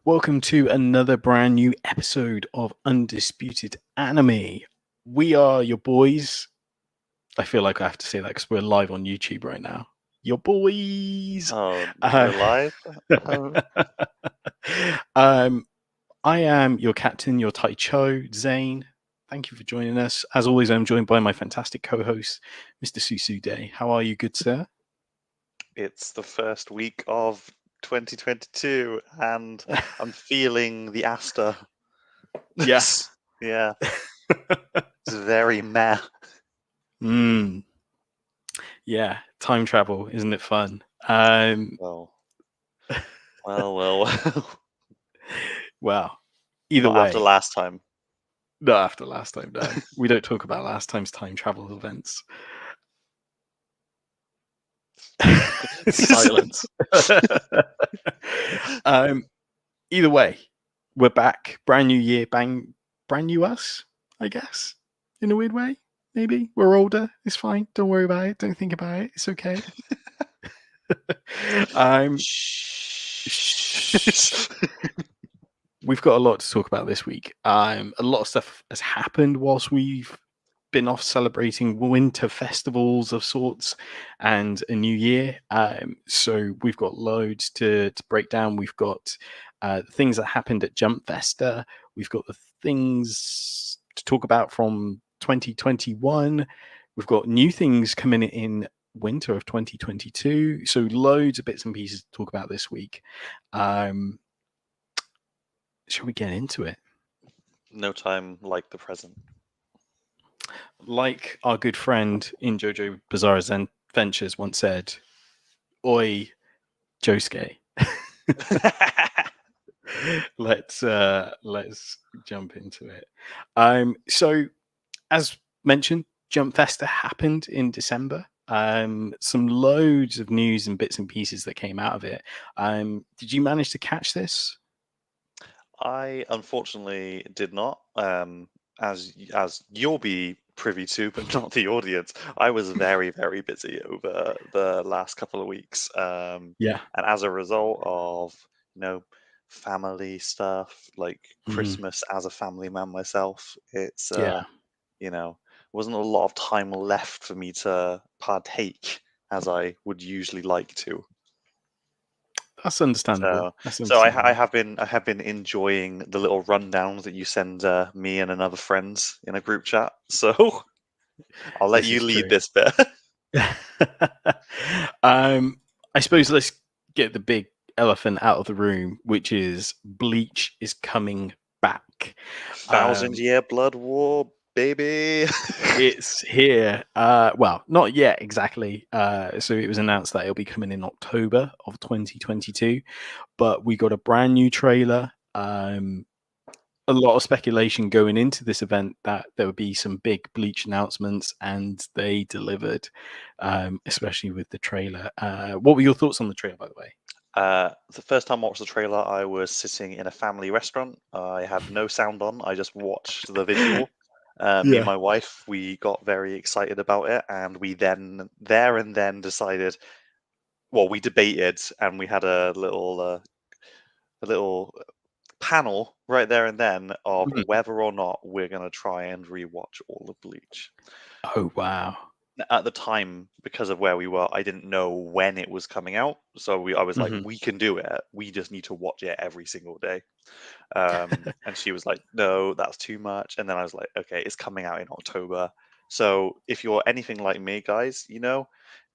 Welcome to another brand new episode of Undisputed Anime. We are your boys. I feel like I have to say that because we're live on YouTube right now. Your boys. Oh, we're live? I am your captain, your Taicho, Zane. Thank you for joining us. As always, I'm joined by my fantastic co-host, Mr. Susu Day. How are you, good sir? It's the first week of 2022 and I'm feeling the Asta. Yes. Yeah. It's very meh. Yeah, time travel, isn't it fun? Well. Well, either Not way. after last time. Not after last time, no. We don't talk about last time's time travel events. Silence. Either way, we're back. Brand new year, brand new us, I guess. In a weird way, maybe. We're older. It's fine. Don't worry about it. Don't think about it. It's okay. We've got a lot to talk about this week. A lot of stuff has happened whilst we've been off celebrating winter festivals of sorts and a new year. So we've got loads to break down. We've got things that happened at Jump Festa. We've got the things to talk about from 2021. We've got new things coming in winter of 2022. So loads of bits and pieces to talk about this week. Shall we get into it? No time like the present. Like our good friend in JoJo Bizarre's Adventures once said, "Oi, Josuke." Let's jump into it. So as mentioned, Jump Festa happened in December. Some loads of news and bits and pieces that came out of it. Did you manage to catch this? I unfortunately did not. As you'll be privy to, but not the audience. I was very, very busy over the last couple of weeks. And as a result of, family stuff, like Christmas as a family man myself, it's, wasn't a lot of time left for me to partake as I would usually like to. That's understandable. So I have been enjoying the little rundowns that you send me and another friends in a group chat. So I'll let you lead this bit. I suppose let's get the big elephant out of the room, which is Bleach is coming back. 1,000-year blood war, baby. It's here. Well, not yet exactly. So it was announced that it'll be coming in October of 2022, but we got a brand new trailer. A lot of speculation going into this event that there would be some big Bleach announcements, and they delivered, especially with the trailer. What were your thoughts on the trailer, by the way? The first time I watched the trailer, I was sitting in a family restaurant. I had no sound on. I just watched the visual. Me and my wife, we got very excited about it, and we then decided. Well, we debated, and we had a little panel right there and then of whether or not we're going to try and rewatch all of Bleach. Oh, wow. At the time, because of where we were, I didn't know when it was coming out. So I was like, we can do it. We just need to watch it every single day. And she was like, no, that's too much. And then I was like, okay, it's coming out in October. So if you're anything like me, guys,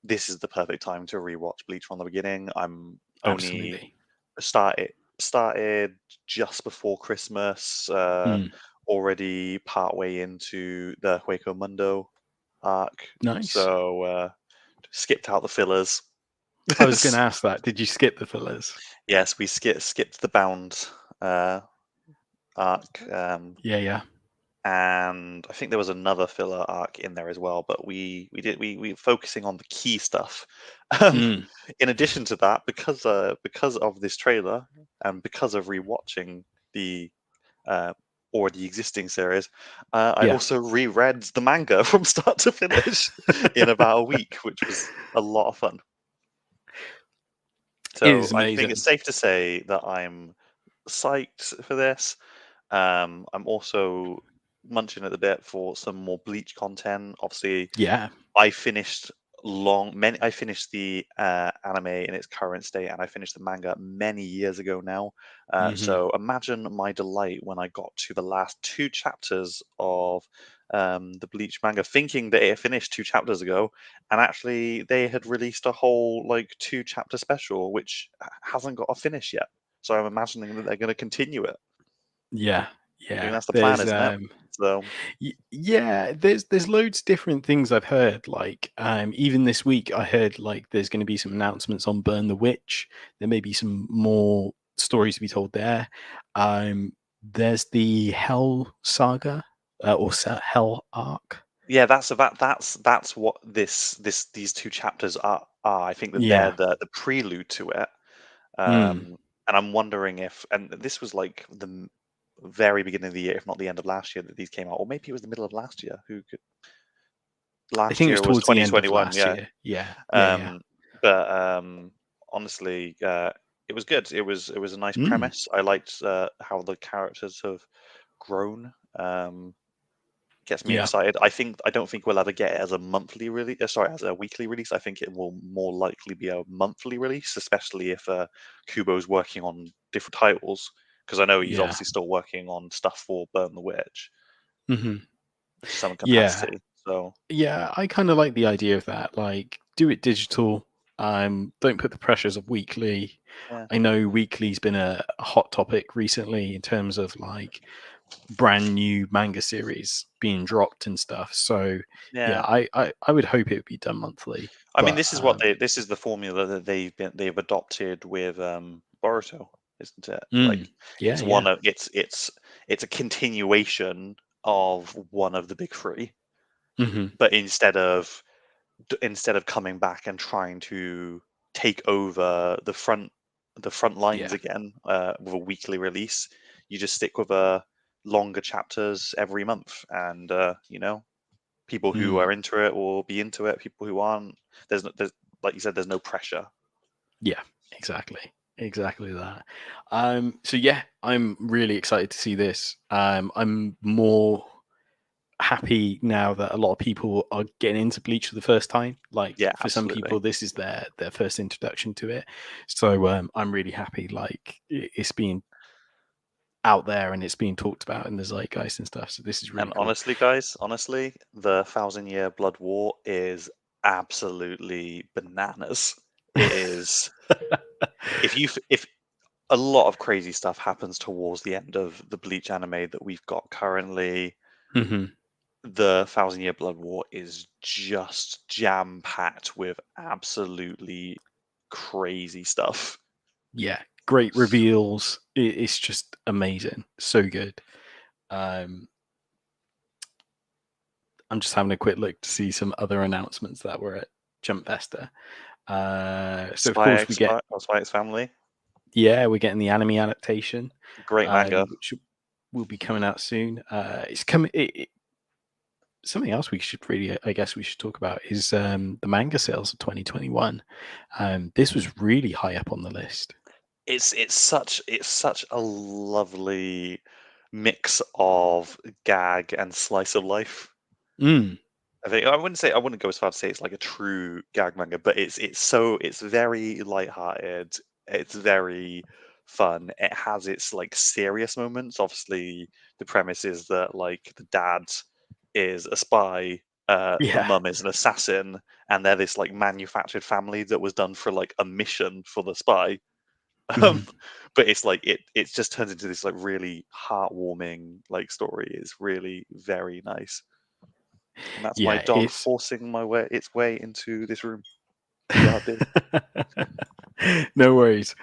this is the perfect time to rewatch Bleach from the beginning. I'm only started just before Christmas, already partway into the Hueco Mundo arc. Nice. So skipped out the fillers. I was going to ask that. Did you skip the fillers? Yes, we skipped the Bound arc. Yeah. And I think there was another filler arc in there as well, but we were focusing on the key stuff. In addition to that, because of this trailer and because of rewatching the already existing series, I also reread the manga from start to finish in about a week, which was a lot of fun. So I think it's safe to say that I'm psyched for this. I'm also munching at the bit for some more Bleach content. Obviously, Yeah. I finished I finished the anime in its current state, and I finished the manga many years ago now. Hmm. So imagine my delight when I got to the last two chapters of the Bleach manga, thinking that it had finished 2 chapters ago, and actually they had released a whole like 2 chapter special, which hasn't got a finish yet. So I'm imagining that they're going to continue it. Yeah. I think Yeah. that's the plan, There's isn't it? So yeah, there's loads of different things I've heard. Like even this week I heard like there's going to be some announcements on Burn the Witch. There may be some more stories to be told there. There's the Hell Saga Hell Arc. yeah, that's what these 2 chapters are. I think that they're Yeah. the prelude to it. Mm. And I'm wondering if, and this was like very beginning of the year, if not the end of last year, that these came out, or maybe it was the middle of last year. Who could? I Last think it was year was towards the end of 2021, last yeah. year. Yeah. Yeah. Yeah. Um, but honestly, it was good. It was a nice Mm. premise. I liked how the characters have grown. Gets me Yeah. excited. I don't think we'll ever get it as a monthly release. Sorry, as a weekly release. I think it will more likely be a monthly release, especially if Kubo's working on different titles. Because I know he's Yeah. obviously still working on stuff for Burn the Witch Hmm. to some Yeah. capacity. So Yeah, I kind of like the idea of that. Like, do it digital. Don't put the pressures of weekly. yeah, I know weekly's been a hot topic recently in terms of like brand new manga series being dropped and stuff. So yeah, yeah. I would hope it would be done monthly. I mean, But this is the formula that they've adopted with Boruto, isn't it? Like, yeah, it's one yeah. of it's a continuation of one of the big three, Hmm. but instead of coming back and trying to take over the front lines Yeah. again with a weekly release, you just stick with longer chapters every month, and people who Mm. are into it will be into it. People who aren't, there's like you said, there's no pressure. Yeah, exactly. Exactly that. So yeah, I'm really excited to see this. I'm more happy now that a lot of people are getting into Bleach for the first time. Like Yeah, for some absolutely. people, this is their first introduction to it. So I'm really happy. Like it's being out there and it's being talked about in the zeitgeist and stuff. So this is really And cool. honestly, guys, honestly, the Thousand-Year Blood War is absolutely bananas. It is. If a lot of crazy stuff happens towards the end of the Bleach anime that we've got currently, Hmm. the Thousand-Year Blood War is just jam-packed with absolutely crazy stuff. Yeah, great reveals. It's just amazing. So good. Um, I'm just having a quick look to see some other announcements that were at Jump Festa. So of Spy course we X get Spy X Family, we're getting the anime adaptation, great manga. which will be coming out soon. It's coming. Something else we should really, I guess, we should talk about is the manga sales of 2021. This was really high up on the list. It's such a lovely mix of gag and slice of life. Mm, I think I wouldn't go as far to say it's like a true gag manga, but it's very lighthearted. It's very fun. It has its like serious moments. Obviously, the premise is that like the dad is a spy, the yeah. mum is an assassin, and they're this like manufactured family that was done for like a mission for the spy. Um, Mhm. but it's like it just turns into this like really heartwarming like story. It's really very nice. And that's my Yeah, dog it's forcing its way into this room. BRB. no worries.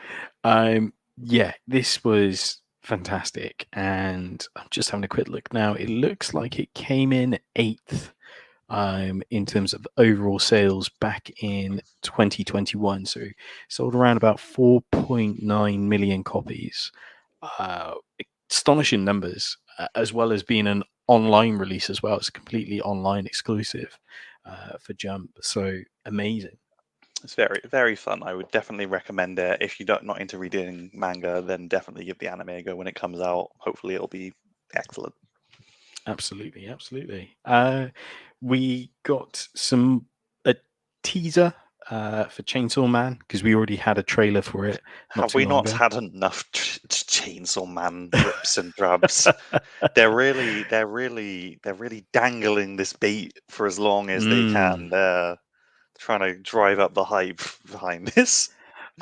Yeah, this was fantastic, and I'm just having a quick look now. It looks like it came in eighth in terms of overall sales back in 2021. So sold around about 4.9 million copies. Uh, Astonishing numbers, as well as being an online release as well. It's a completely online exclusive for Jump. So amazing. It's very, very fun. I would definitely recommend it. If you're not into reading manga, then definitely give the anime a go when it comes out. Hopefully, it'll be excellent. Absolutely, absolutely. We got a teaser for Chainsaw Man because we already had a trailer for it not Have too we long not ago. had enough Chainsaw Man drips and drabs? They're really dangling this bait for as long as they can. Mm, They're trying to drive up the hype behind this.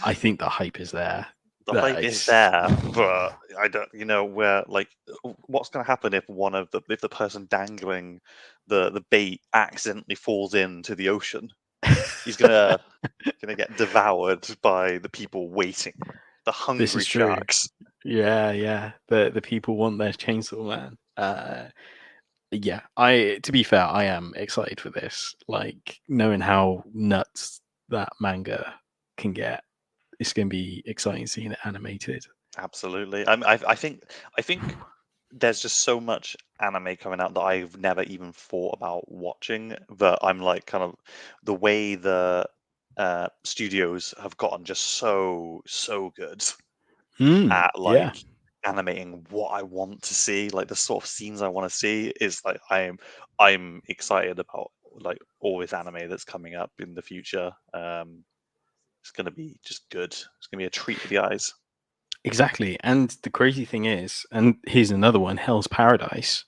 I think the hype is there. The That hype is it's there, but I don't, where like, what's going to happen if if the person dangling the bait accidentally falls into the ocean? He's gonna get devoured by the people waiting, the this hungry is true. sharks. Yeah, yeah. The people want their Chainsaw Man. Yeah, I to be fair, I am excited for this. Like knowing how nuts that manga can get, it's going to be exciting seeing it animated. Absolutely. I think there's just so much anime coming out that I've never even thought about watching. That I'm like, kind of, the way the studios have gotten just so good at Yeah, like animating what I want to see, like the sort of scenes I want to see. Is like, I'm excited about like all this anime that's coming up in the future. It's gonna be just good. It's gonna be a treat for the eyes. exactly. And the crazy thing is, and here's another one: Hell's Paradise,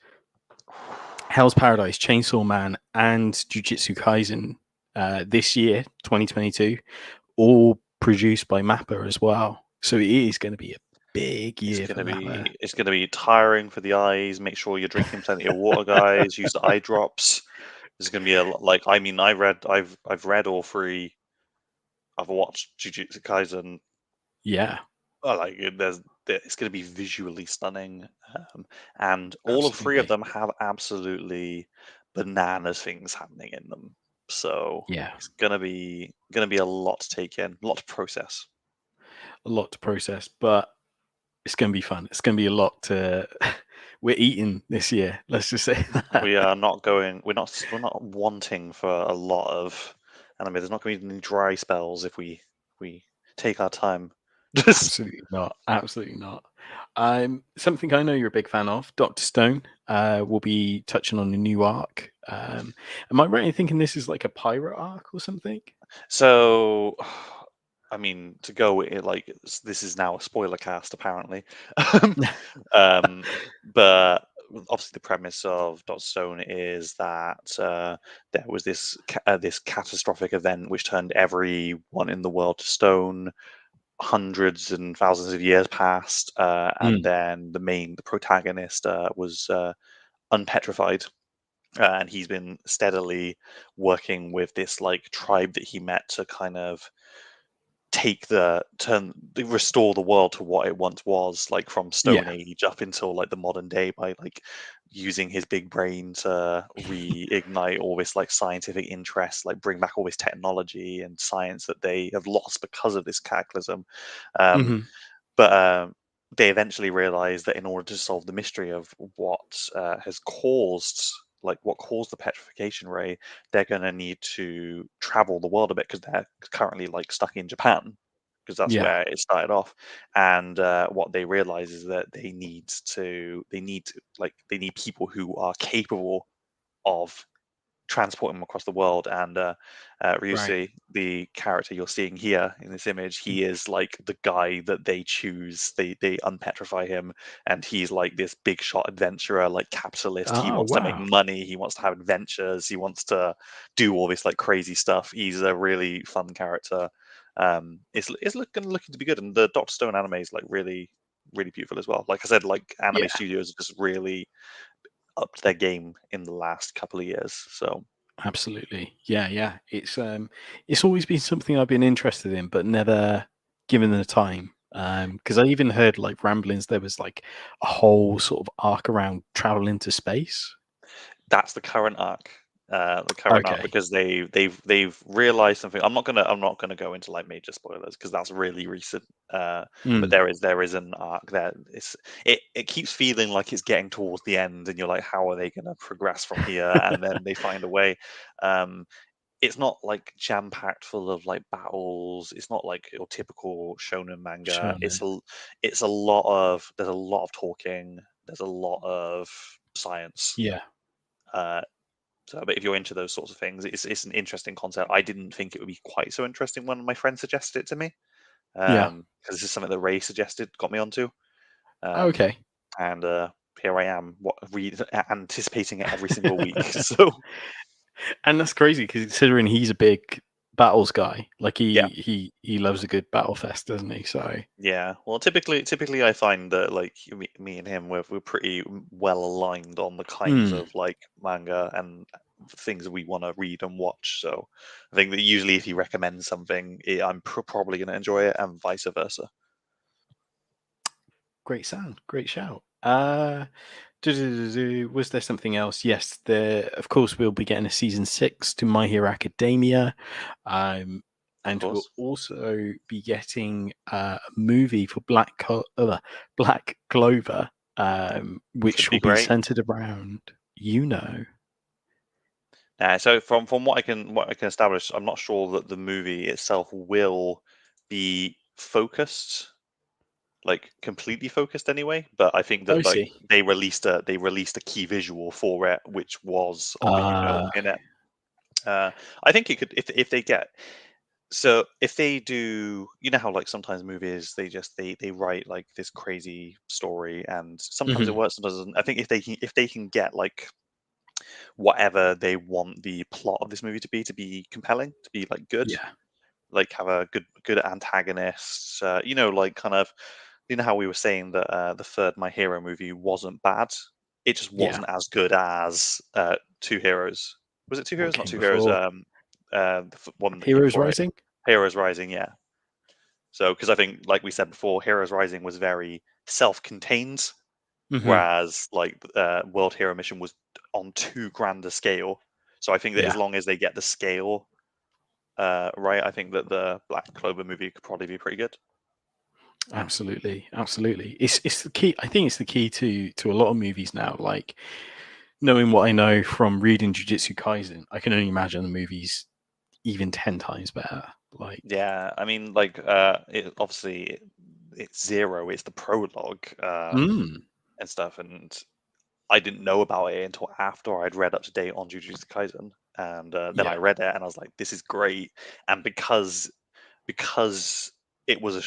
Chainsaw Man, and Jujutsu Kaisen this year, 2022, all produced by Mappa as well. So it is going to be a big It's year for gonna Mappa. be it's gonna be tiring for the eyes. Make sure you're drinking plenty of water, guys. Use the eye drops. There's gonna be a lot. Like, I mean, I've read all three. I've watched Jujutsu Kaisen. Yeah, Like, it's gonna be visually stunning, and all of three of absolutely. them have absolutely bananas things happening in them. So Yeah, it's gonna be a lot to take in, a lot to process. a lot to process, but it's going to be fun. It's going to be a lot to. We're eating this year. Let's just say that. We are not going. We're not wanting for a lot of anime. There's not going to be any dry spells if we take our time. Just Absolutely not. Absolutely not. Something I know you're a big fan of, Doctor Stone, will be touching on a new arc. Am I right in thinking this is like a pirate arc or something? so. I mean, to go with it, like, this is now a spoiler cast, apparently. um, but obviously, the premise of Doctor Stone is that there was this catastrophic event which turned everyone in the world to stone. Hundreds and thousands of years passed, and Mm, then the protagonist was unpetrified, and he's been steadily working with this like tribe that he met to kind of restore the world to what it once was, like from Stone yeah. Age up until like the modern day, by like using his big brain to reignite all this like scientific interest, like bring back all this technology and science that they have lost because of this cataclysm. um, Hmm. but they eventually realize that in order to solve the mystery of has caused, like, what caused the petrification ray, they're going to need to travel the world a bit, because they're currently like stuck in Japan, because that's Yeah. where it started off. And what they realize is that they need people who are capable of transport him across the world. And Right. Ryusei, the character you're seeing here in this image, he is like the guy that they choose. They unpetrify him, and he's like this big shot adventurer, like capitalist. He Oh wants to make wow. money. He wants to have adventures. He wants to do all this like crazy stuff. He's a really fun character. Looking to be good, and the Doctor Stone anime is like really beautiful as well. Like I said, like, anime Yeah. studios are just really upped their game in the last couple of years. So Absolutely. Yeah. Yeah. It's always been something I've been interested in, but never given the time. Because I even heard like ramblings. There was like a whole sort of arc around travel into space. that's the current arc. The current arc, Okay. because they've realized something. I'm not gonna go into like major spoilers, because that's really recent. But Mm. there is an arc that it keeps feeling like it's getting towards the end, and you're like, how are they gonna progress from here? And then they find a way. Um, it's not like jam packed full of like battles. It's not like your typical shonen manga. Shonen. It's a lot of there's a lot of talking. There's a lot of science. Yeah. So, but if you're into those sorts of things, it's an interesting concept. I didn't think it would be quite so interesting when my friend suggested it to me, Yeah. because this is something that Ray suggested, got me onto, um, Okay. and here I am, anticipating it every single week. So And that's crazy because considering he's a big battles guy, like yeah, he loves a good battle fest, doesn't he? So yeah. Well, typically, I find that like me and him, we're pretty well aligned on the kinds mm, of like manga and things that we want to read and watch. So I think that usually, if he recommends something, I'm probably going to enjoy it, and vice versa. great sound, great shout. Was there something else? Yes, of course we'll be getting a season 6 to My Hero Academia, Of and we'll course, also be getting a movie for Black Clover, should which be will be great. centered around So from what I can establish, I'm not sure that the movie itself will be focused, like completely focused anyway. But I think Oh, that like see. they released a key visual for it, which was Uh, in it. I think it could if they get so if they do, how like sometimes movies they write like this crazy story, and sometimes it mhm, works, sometimes it doesn't. I think if they can get like whatever they want the plot of this movie to be compelling, to be like good, yeah, like have a good antagonist. Like kind of, how we were saying that the third My Hero movie wasn't bad. It just yeah. wasn't as good as Two Heroes. Was it Two What Heroes? Not came Two Heroes. before? One that came Heroes before it. Rising? Heroes Rising. Yeah. So because I think, like we said before, Heroes Rising was very self-contained, Mhm, whereas like World Hero Mission was on too grand a scale. So I think that as yeah. long as they get the scale right, I think that the Black Clover movie could probably be pretty good. Absolutely, absolutely. It's the key. I think it's the key to a lot of movies now. Like knowing what I know from reading Jujutsu Kaisen, I can only imagine the movies even 10 times better. Like, Yeah, I mean, like it obviously it's zero. It's the prologue mm, and stuff, and I didn't know about it until after I'd read up to date on Jujutsu Kaisen, and then I yeah, read it and I was like, "This is great." And because it was a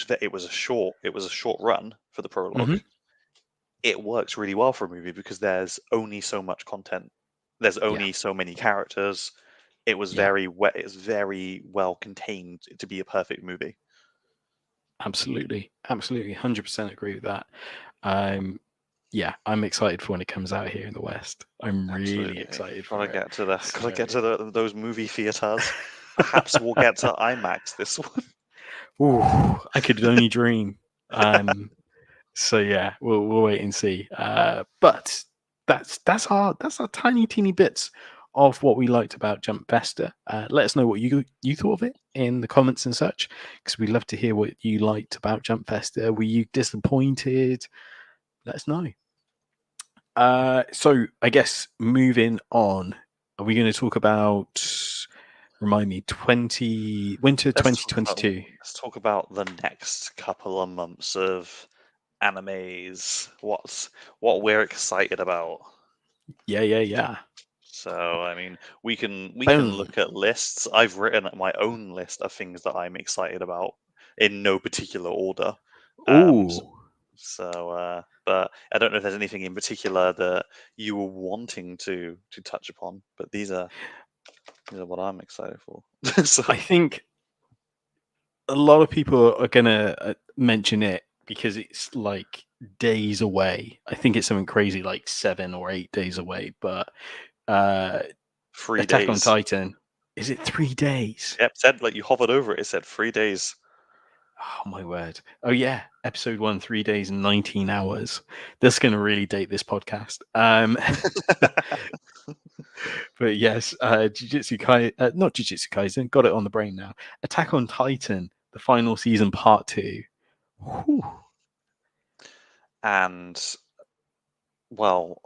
short run for the prologue, hmm, it works really well for a movie because there's only so much content. There's yeah, only so many characters. yeah, It was very well contained to be a perfect movie. absolutely, absolutely, 100% agree with that. Um, yeah, I'm excited for when it comes out here in the West. I'm really Absolutely. excited Gotta for it. get to the So, gotta get to those movie theaters. Perhaps we'll get to IMAX this one. ooh, I could only dream. Um, So yeah, we'll wait and see. But that's our tiny teeny bits of what we liked about Jump Festa. Let us know what you thought of it in the comments and such, because we'd love to hear what you liked about Jump Festa. Were you disappointed? Let us know. So I guess moving on, are we going to talk about? Remind me, winter Let's twenty talk twenty about two. the next couple of months of animes. What we're excited about. Yeah, yeah, yeah. So I mean, we can Boom. look at lists. I've written my own list of things that I'm excited about in no particular order. Um, s- Ooh. but I don't know if there's anything in particular that you were wanting to touch upon. But these are what I'm excited for. So I think a lot of people are gonna mention it because it's like days away. I think it's something crazy like 7 or 8 days away. But uh, 3 days. Attack on Titan, is it 3 days? Yep, said like you hovered over it. It said 3 days. Oh my word! Oh yeah, episode 1, 3 days and 19 hours. That's gonna really date this podcast. But yes, not Jujutsu Kaisen. Got it on the brain now. Attack on Titan, the final season, part 2. Whew. And well,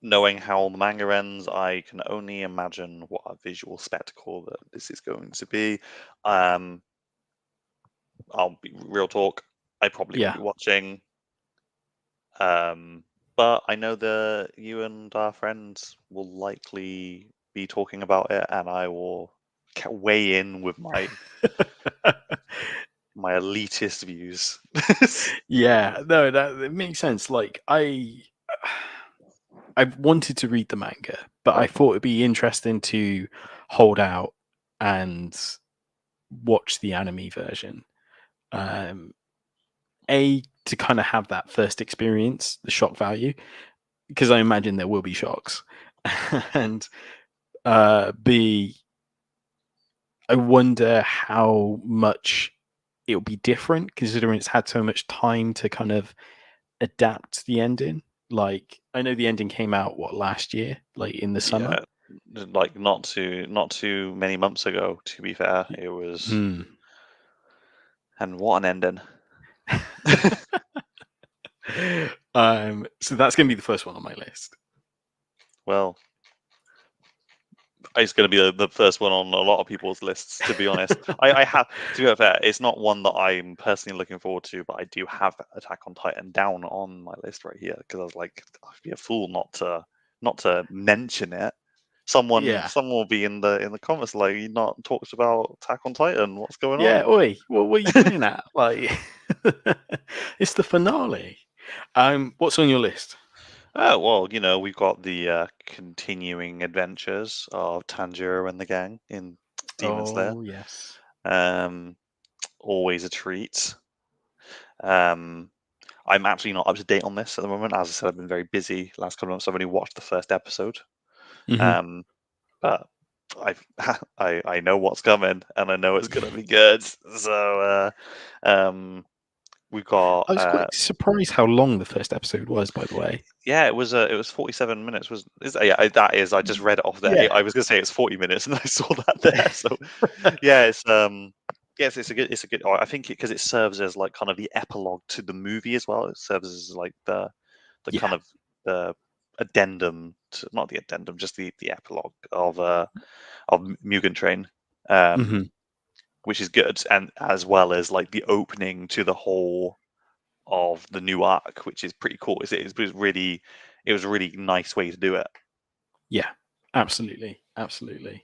knowing how the manga ends, I can only imagine what a visual spectacle that this is going to be. I'll be real talk. I probably won't Yeah. be watching. But I know that you and our friends will likely be talking about it, and I will weigh in with my elitist views. Yeah, no, that it makes sense. Like I wanted to read the manga, but I thought it'd be interesting to hold out and watch the anime version. Um, to kind of have that first experience, the shock value, because I imagine there will be shocks, and B, I wonder how much it'll be different considering it's had so much time to kind of adapt the ending. Like I know the ending came out last year, like in the summer. Yeah, like not too many months ago. To be fair, it was, Hmm. and what an ending. So that's going to be the first one on my list. Well, it's going to be the first one on a lot of people's lists. To be honest, I have to be fair. It's not one that I'm personally looking forward to, but I do have Attack on Titan down on my list right here because I was like, I'd be a fool not to mention it. Someone Yeah. will be in the comments like, you not talked about Attack on Titan. What's going Yeah. on? Oi, what are you playing at? Like, it's the finale. What's on your list? Oh well, we've got the continuing adventures of Tanjiro and the gang in Demon Slayer. Oh yes. Um, always a treat. Um, I'm actually not up to date on this at the moment. As I said, I've been very busy last couple of months. I've only watched the first episode. Hmm. Um, but I've I know what's coming, and I know it's gonna be good. So we've got I was quite surprised how long the first episode was, by the way. yeah, it was 47 minutes. That is? I just read it off there. Yeah. I was gonna say it's 40 minutes, and I saw that there. So yeah, yes, it's a good. I think because it serves as like kind of the epilogue to the movie as well. It serves as like the kind Yeah. of the addendum to, not the addendum, just the epilogue of Mugen Train, um, Hmm. which is good, and as well as like the opening to the whole of the new arc, which is pretty cool. It was a really nice way to do it. Yeah. Absolutely. Absolutely.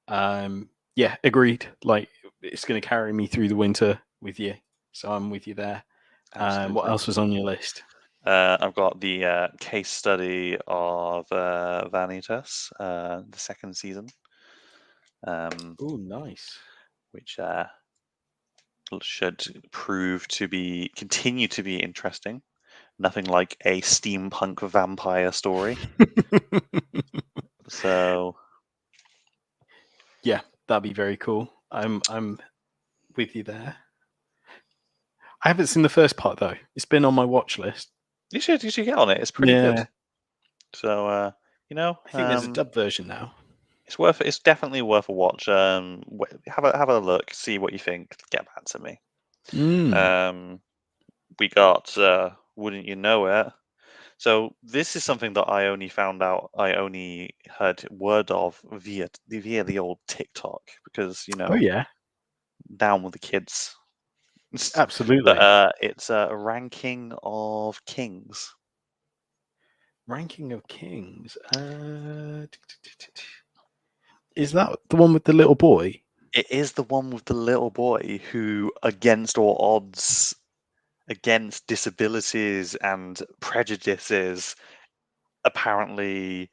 Yeah, agreed. Like it's going to carry me through the winter with you, so I'm with you there. What Absolutely. else was on your list? I've got the case study of Vanitas, the second season, Oh, nice. which should prove to continue to be interesting. Nothing like a steampunk vampire story. So Yeah, that'd be very cool. I'm with you there. I haven't seen the first part though. It's been on my watch list. you should get on it. It's pretty good. Yeah, So I think there's a dub version now. it's definitely worth a watch. Have a look, see what you think. Get back to me. Mm. Um, we got Wouldn't You Know It? So this is something that I only heard word of via the old TikTok because Oh yeah, down with the kids. But absolutely. it's a ranking of kings. Ranking of Kings. Is that the one with the little boy? It is the one with the little boy who, against all odds, against disabilities and prejudices, apparently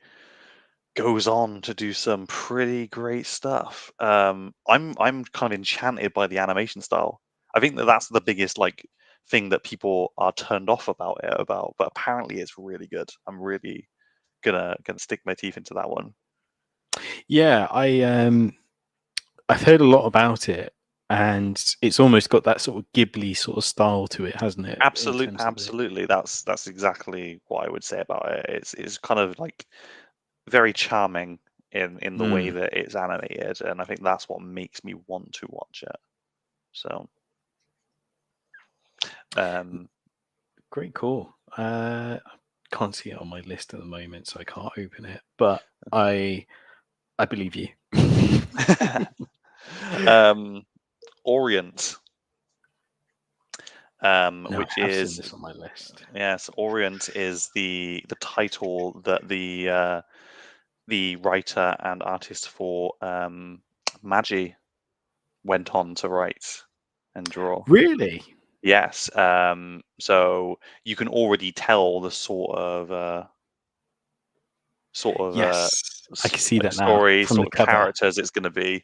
goes on to do some pretty great stuff. I'm kind of enchanted by the animation style. I think that's the biggest like thing that people are turned off about, but apparently it's really good. I'm really gonna stick my teeth into that one. Yeah, I've heard a lot about it, and it's almost got that sort of Ghibli sort of style to it, hasn't it? In terms of the Absolutely. That's exactly what I would say about it. It's kind of like very charming in the way Mm, that it's animated, and I think that's what makes me want to watch it. So, um, great call. can't see it on my list at the moment, so I can't open it. But I believe you. Orient, No, which I have seen is this on my list. yes, Orient is the title that the writer and artist for Magi went on to write and draw. Really? Yes. So you can already tell the Yes, I can see like that now story, from the sort of cover. characters it's going to be.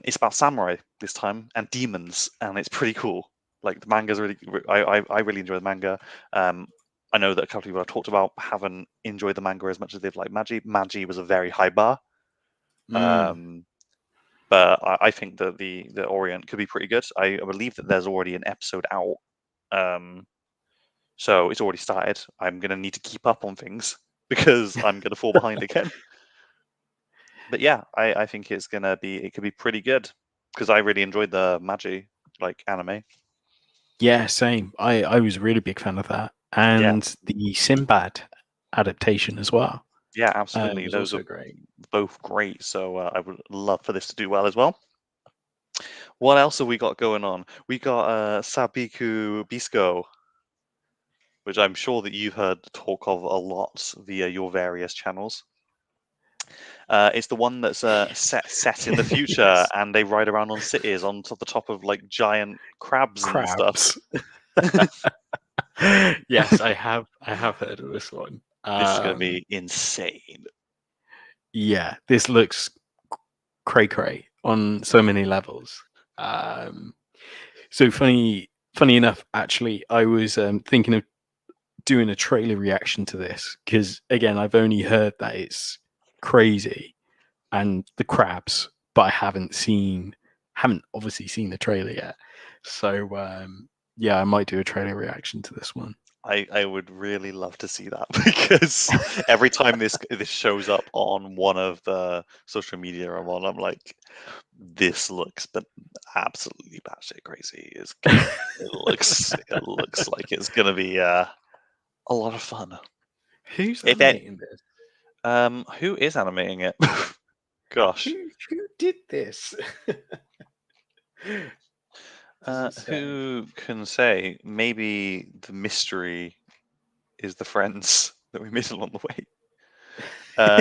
It's about samurai this time and demons, and it's pretty cool. Like the manga's really, I really enjoy the manga. I know that a couple of people I've talked about haven't enjoyed the manga as much as they've liked Magi. Magi was a very high bar. Mm. But I think that the Orient could be pretty good. I believe that there's already an episode out, so it's already started. I'm going to need to keep up on things because I'm going to fall behind again. But yeah, I think it could be pretty good because I really enjoyed the Magi anime. Yeah, same. I was a really big fan of that, Yeah, and the Sinbad adaptation as well. yeah, absolutely. Was Those also are great. both great. So I would love for this to do well as well. What else have we got going on? We got Sabiku Bisco, which I'm sure that you've heard talk of a lot via your various channels. It's the one that's set in the future, Yes. and they ride around on cities on the top of like giant crabs and stuff. Crabs. Yes, I have heard of this one. This is going to be insane. Yeah, this looks cray on so many levels. So funny enough, actually, I was thinking of doing a trailer reaction to this because again, I've only heard that it's crazy and the crabs, but I haven't obviously seen the trailer yet. So yeah, I might do a trailer reaction to this one. I would really love to see that because every time this shows up on one of the social media I'm on, I'm like, this looks but absolutely batshit crazy. It looks like it's gonna be a lot of fun. Who's If it, animating this? who is animating it? Gosh, Who did this? Doesn't say. who can say? Maybe the mystery is the friends that we met along the way.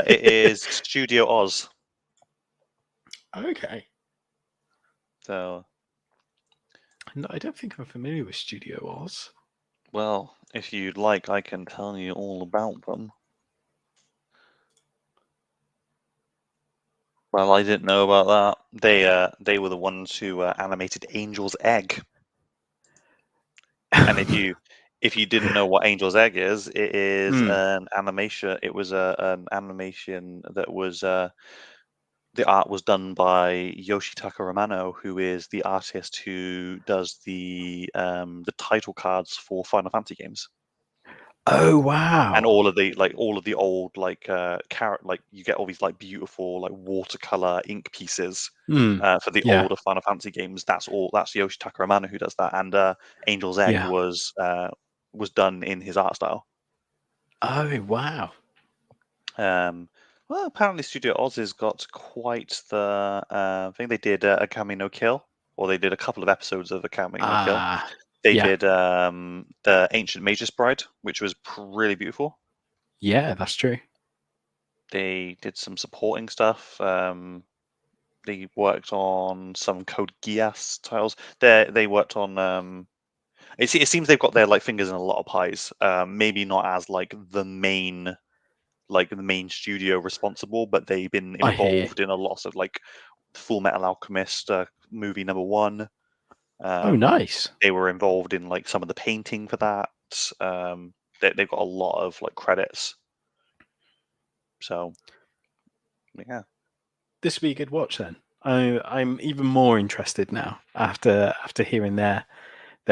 It is Studio Oz. Okay. So, No, I don't think I'm familiar with Studio Oz. well, if you'd like, I can tell you all about them. Well, I didn't know about that. They were the ones who animated Angel's Egg. And if you didn't know what Angel's Egg is, it is an animation. It was an animation that was the art was done by Yoshitaka Romano, who is the artist who does the title cards for Final Fantasy games. Oh wow! And all of the old you get all these like beautiful like watercolor ink pieces for the older Final Fantasy games. That's Yoshitaka Romano who does that, and Angel's Egg was done in his art style. Oh wow! Well, apparently Studio Oz has got quite the. I think they did Akame no Kill, or they did a couple of episodes of Akame no Kill. They did the Ancient Magus Bride, which was really beautiful. Yeah, that's true. They did some supporting stuff. They worked on some Code Geass titles. They worked on. It seems they've got their like fingers in a lot of pies. Maybe not as like the main studio responsible, but they've been involved in a lot of like Full Metal Alchemist movie #1. Oh, nice. They were involved in like some of the painting for that. They've got a lot of like credits. So, yeah. This would be a good watch then. I'm even more interested now after hearing their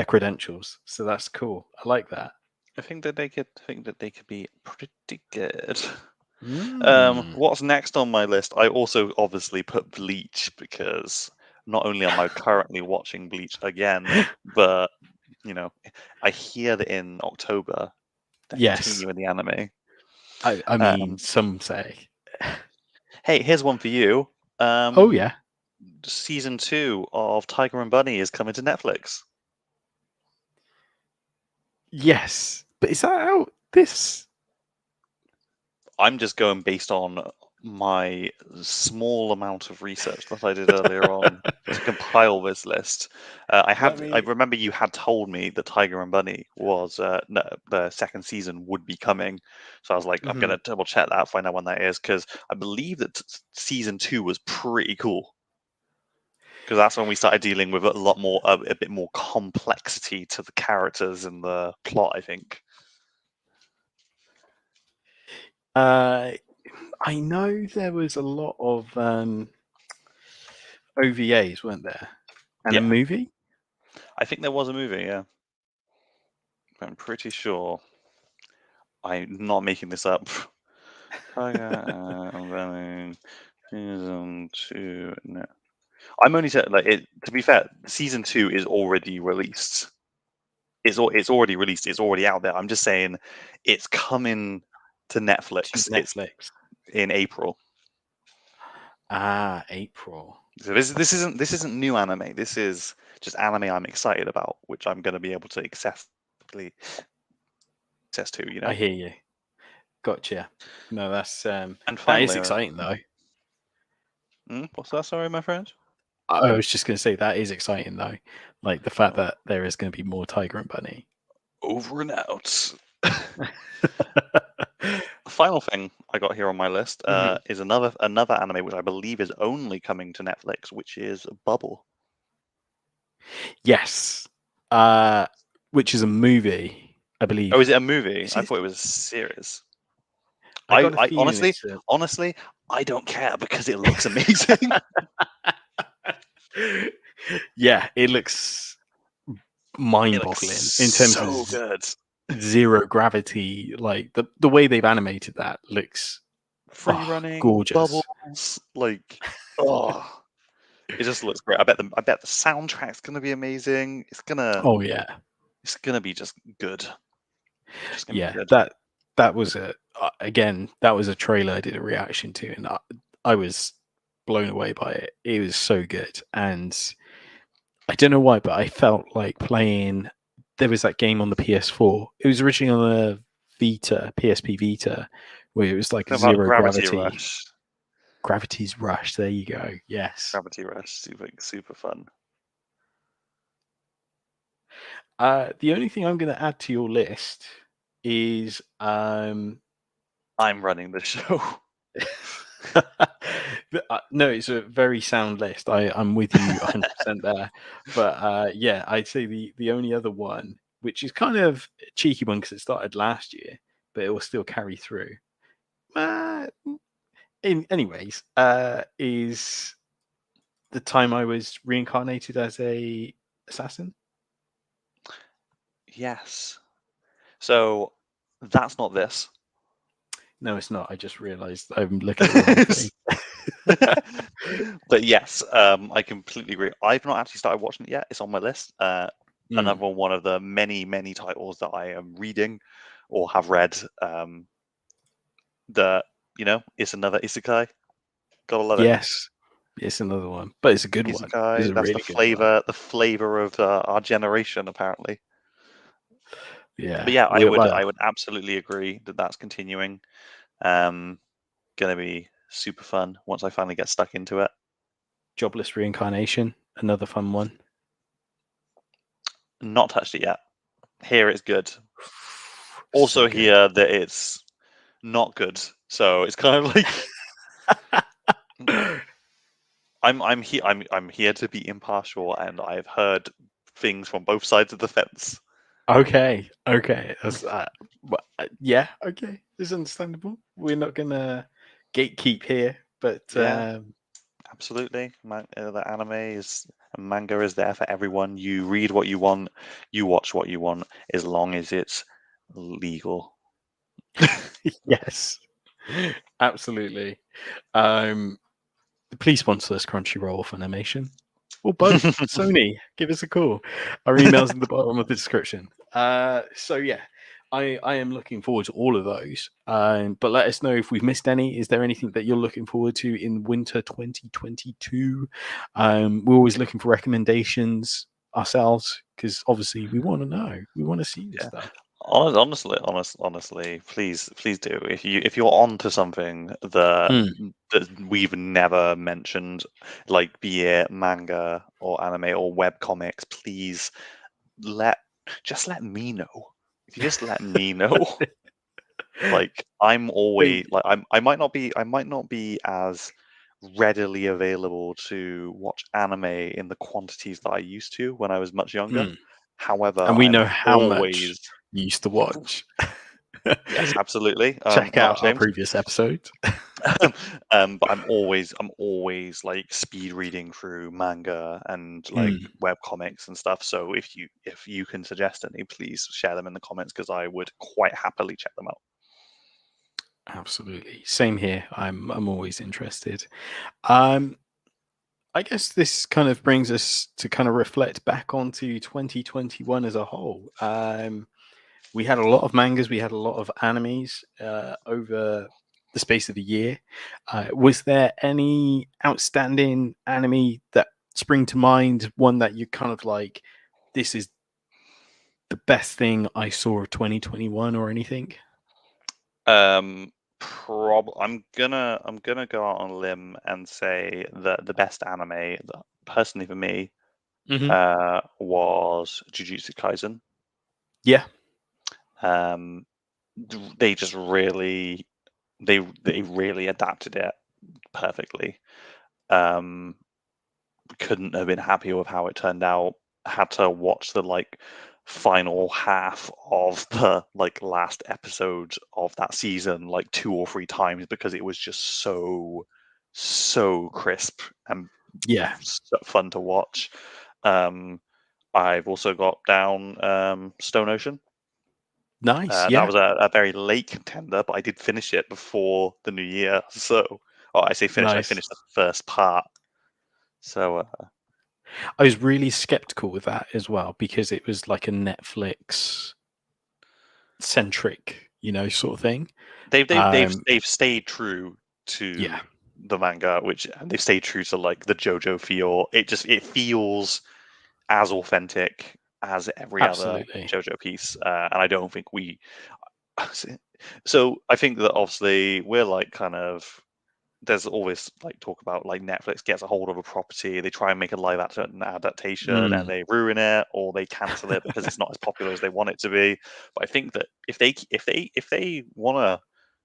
credentials. So that's cool. I like that. I think that they could be pretty good. Mm. What's next on my list? I also obviously put Bleach because not only am I currently watching Bleach again, but I hear that in October that Yes. continue in the anime. I mean, some say. Hey, here's one for you. Oh yeah. Season 2 of Tiger and Bunny is coming to Netflix. Yes, but is that out this? I'm just going based on my small amount of research that I did earlier on to compile this list. I remember you had told me that Tiger and Bunny was the second season would be coming, so I was like, I'm gonna double check that, find out when that is, because I believe that season 2 was pretty cool. Because that's when we started dealing with a bit more complexity to the characters and the plot, I think. I know there was a lot of OVAs, weren't there? And a movie? I think there was a movie, yeah. I'm pretty sure. I'm not making this up. Season 2. No. I'm only saying, like, to be fair, season 2 is already released. It's already released. It's already out there. I'm just saying, it's coming to Netflix. It's in April. April. So this isn't new anime. This is just anime I'm excited about, which I'm going to be able to access to. You know. I hear you. Gotcha. No, that's and finally, that is exciting though. What's that? Sorry, my friend. I was just going to say that is exciting though, like the fact that there is going to be more Tiger and Bunny. Over and out. The final thing I got here on my list is another anime which I believe is only coming to Netflix, which is Bubble. Yes, which is a movie, I believe. Oh, is it a movie? I thought it was a series. I honestly, I don't care because it looks amazing. Yeah, it looks mind-boggling in terms of good. Zero gravity. Like the way they've animated that looks free running, gorgeous. Bubbles, like it just looks great. I bet the soundtrack's gonna be amazing. It's gonna be just good. That was a trailer I did a reaction to, and I was blown away by it. It was so good, and I don't know why, but I felt like playing. There was that game on the PS4. It was originally on the Vita, PSP Vita, where it was like a zero gravity. Rush. Gravity's Rush. There you go. Yes. Gravity Rush, super fun. The only thing I'm going to add to your list is I'm running the show. No, it's a very sound list. I'm with you 100% there. But yeah, I'd say the only other one, which is kind of a cheeky one because it started last year, but it will still carry through. Anyways, is the time I was reincarnated as a assassin. Yes. So that's not this. No, it's not. I just realised I'm looking at the wrong thing. But yes, I completely agree. I've not actually started watching it yet. It's on my list. Another one of the many titles that I am reading or have read. It's another isekai. Gotta love it. Yes, it's another one, but it's a good one. It's that's really the flavor of our generation, apparently. Yeah, but yeah, I would absolutely agree that that's continuing. Gonna be super fun once I finally get stuck into it. Jobless Reincarnation, another fun one. Not touched it yet. Here it's good. Also here that it's not good. So it's kind of like I'm here to be impartial, and I've heard things from both sides of the fence. Okay. That's yeah. Okay, it's understandable. We're not gonna gatekeep here, but absolutely. The anime manga is there for everyone. You read what you want, you watch what you want, as long as it's legal. Yes, absolutely. Please sponsor us, Crunchyroll, Funimation, or both. Sony, give us a call. Our email's in the bottom of the description. So yeah, I am looking forward to all of those. But let us know if we've missed any. Is there anything that you're looking forward to in winter 2022? We're always looking for recommendations ourselves because obviously we want to know. We want to see this Yeah. stuff. Honestly, please do. If you're onto something that we've never mentioned, like be it manga or anime or web comics, please just let me know. If you just let me know, like I'm always like I might not be as readily available to watch anime in the quantities that I used to when I was much younger. However, And we I'm know how much always you used to watch. yes, absolutely. Check Not out our ashamed. previous episodes. But I'm always like speed reading through manga and like web comics and stuff. So if you can suggest any, please share them in the comments because I would quite happily check them out. Absolutely. Same here. I'm always interested. I guess this kind of brings us to kind of reflect back onto 2021 as a whole. We had a lot of mangas, we had a lot of animes over the space of the year. Was there any outstanding anime that spring to mind? One that you kind of like, this is the best thing I saw of 2021 or anything? I'm gonna go out on a limb and say that the best anime, personally for me, was Jujutsu Kaisen. Yeah. They just really they really adapted it perfectly. Couldn't have been happier with how it turned out. Had to watch the like final half of the like last episode of that season like 2 or 3 times because it was just so crisp and so fun to watch. I've also got down Stone Ocean. Nice. That was a very late contender, but I did finish it before the new year. So, I say finish. I Nice. finished the first part. So, I was really skeptical with that as well because it was like a Netflix centric, sort of thing. they've stayed true to the manga, and they've stayed true to like the JoJo feel. It feels as authentic as every other JoJo piece, and I don't think we. So I think that obviously we're like kind of. There's always like talk about like Netflix gets a hold of a property, they try and make a live adaptation, and they ruin it or they cancel it because it's not as popular as they want it to be. But I think that if they want to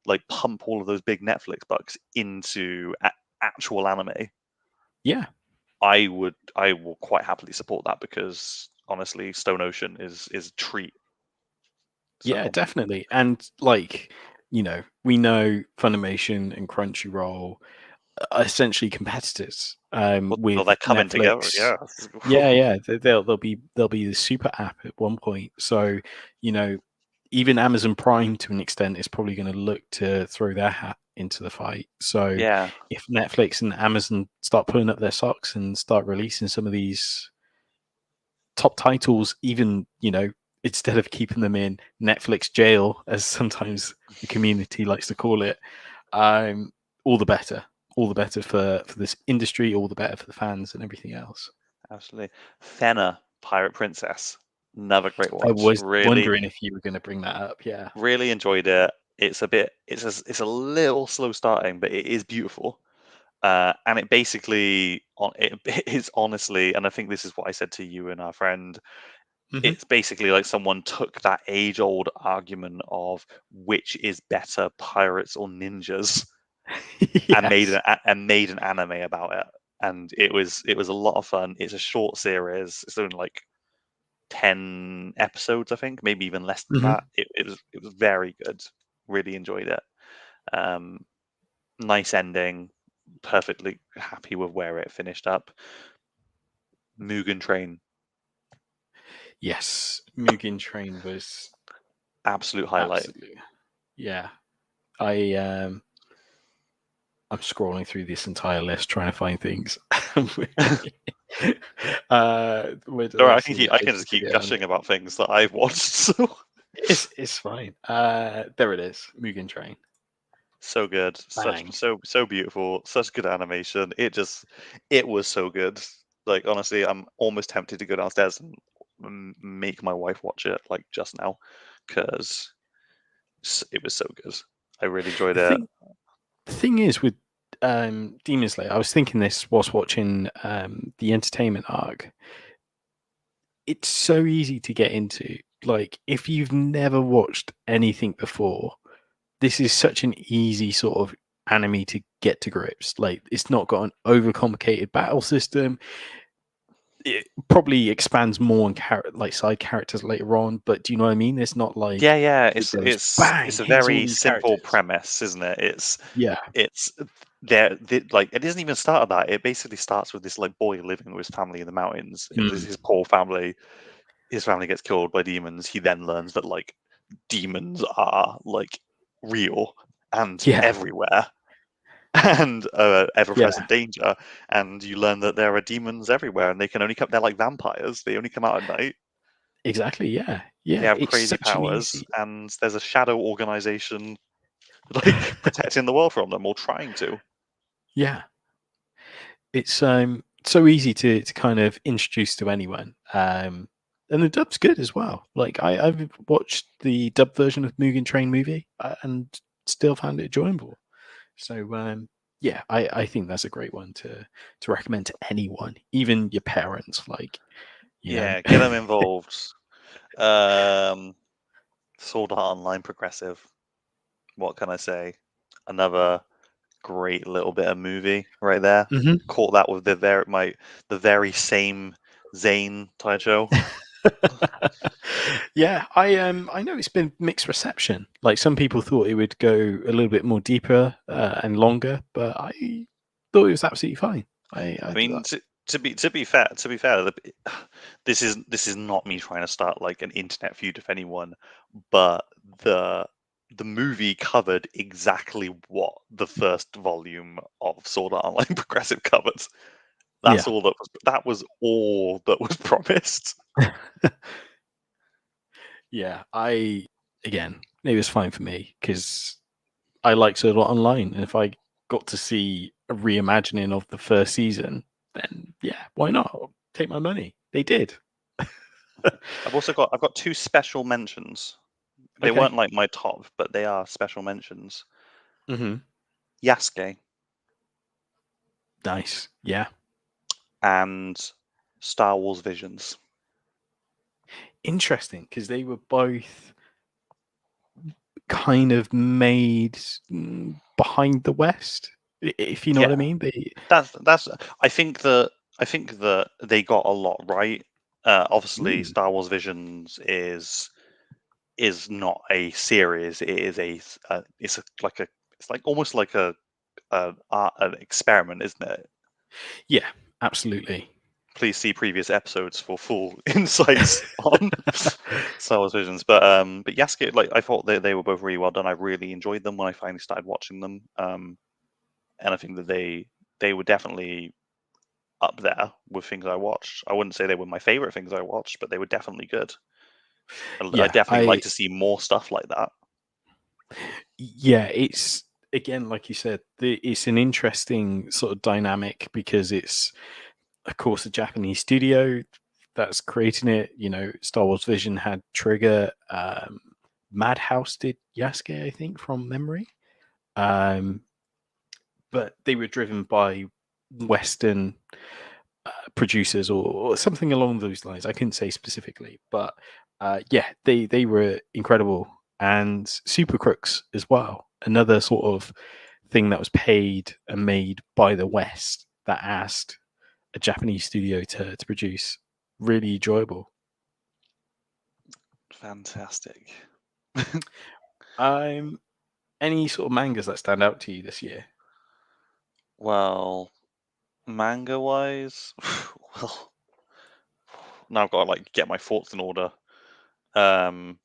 like pump all of those big Netflix bucks into actual anime, I will quite happily support that because honestly, Stone Ocean is a treat. Yeah, definitely. And like, we know Funimation and Crunchyroll are essentially competitors with they're coming Netflix. together. Yeah. They'll be the super app at one point. So, even Amazon Prime to an extent is probably going to look to throw their hat into the fight. So if Netflix and Amazon start pulling up their socks and start releasing some of these top titles, even, instead of keeping them in Netflix jail, as sometimes the community likes to call it, all the better. All the better for this industry, all the better for the fans and everything else. Absolutely. Fena, Pirate Princess, another great watch. I was wondering if you were going to bring that up. Yeah. Really enjoyed it. It's a little slow starting, but it is beautiful. And it basically, it is honestly, and I think this is what I said to you and our friend, it's basically like someone took that age-old argument of which is better, pirates or ninjas, and made an anime about it. And it was a lot of fun. It's a short series. It's only like 10 episodes, I think, maybe even less than that. It was very good. Really enjoyed it. Nice ending. Perfectly happy with where it finished up. Mugen Train. Yes, Mugen Train was absolute highlight. Absolutely. Yeah. I'm scrolling through this entire list trying to find things. I can just keep gushing about things that I've watched. So It's fine. There it is. Mugen Train. So good, Bang. so beautiful, such good animation. It was so good. Like honestly, I'm almost tempted to go downstairs and make my wife watch it like just now, because it was so good. I really enjoyed The it. thing is with Demon Slayer, I was thinking this whilst watching the entertainment arc. It's so easy to get into. Like, if you've never watched anything before, this is such an easy sort of anime to get to grips. Like, it's not got an overcomplicated battle system. It probably expands more on like side characters later on, but do you know what I mean? It's not like Yeah. it goes bang, It's a here's all very these simple characters. premise, isn't it? Yeah, It's there. Like it doesn't even start at that. It basically starts with this like boy living with his family in the mountains. mm, His poor family. His family gets killed by demons. He then learns that like demons are like real and yeah, everywhere and yeah, ever-present danger. And you learn that there are demons everywhere, and they can only come. They're like vampires. They only come out at night. exactly. Yeah, They yeah. have It's crazy such an powers, easy. and there's a shadow organization like protecting the world from them or trying to. Yeah, it's so easy to kind of introduce to anyone. And the dub's good as well. Like I've watched the dub version of Mugen Train movie and still found it enjoyable. So yeah, I think that's a great one to recommend to anyone, even your parents. Like, you know, Yeah, get them involved. Sword Art Online progressive. What can I say? Another great little bit of movie right there. Mhm. Caught that with the very same Zane Taicho. Yeah, I know it's been mixed reception. Like some people thought it would go a little bit more deeper and longer, but I thought it was absolutely fine. I I thought mean, that. to be fair, this is not me trying to start like an internet feud with anyone, but the movie covered exactly what the first volume of Sword Art Online Progressive covered. Yeah. That was all that was promised. Yeah, again, it was fine for me because I like Sword Art Online, and if I got to see a reimagining of the first season, then yeah, why not? Take my money. They did. I've got two special mentions. They Okay. weren't like my top, but they are special mentions. Hmm. Yasuke Nice. Yeah. and Star Wars Visions. Interesting because they were both kind of made behind the West, if you know what I Yeah, mean. They, that's. I think that they got a lot right. Obviously, mm, Star Wars Visions is not a series. It is it's like almost like an experiment, isn't it? yeah, absolutely. Please see previous episodes for full insights on Star Wars Visions. But Yasuke, like I thought they were both really well done. I really enjoyed them when I finally started watching them. And I think that they were definitely up there with things I watched. I wouldn't say they were my favorite things I watched, but they were definitely good. I Yeah, definitely like to see more stuff like that. yeah, it's again, like you said, it's an interesting sort of dynamic because it's, of course, a Japanese studio that's creating it. You know, Star Wars Vision had Trigger, Madhouse did Yasuke, I think, from memory. Um, but they were driven by Western producers or something along those lines. I couldn't say specifically, but yeah, they were incredible and Super Crooks as well. Another sort of thing that was paid and made by the West that asked a Japanese studio to produce. Really enjoyable. Fantastic. Um, any sort of mangas that stand out to you this year? Well, manga wise, well, now I've got to like get my thoughts in order. Um,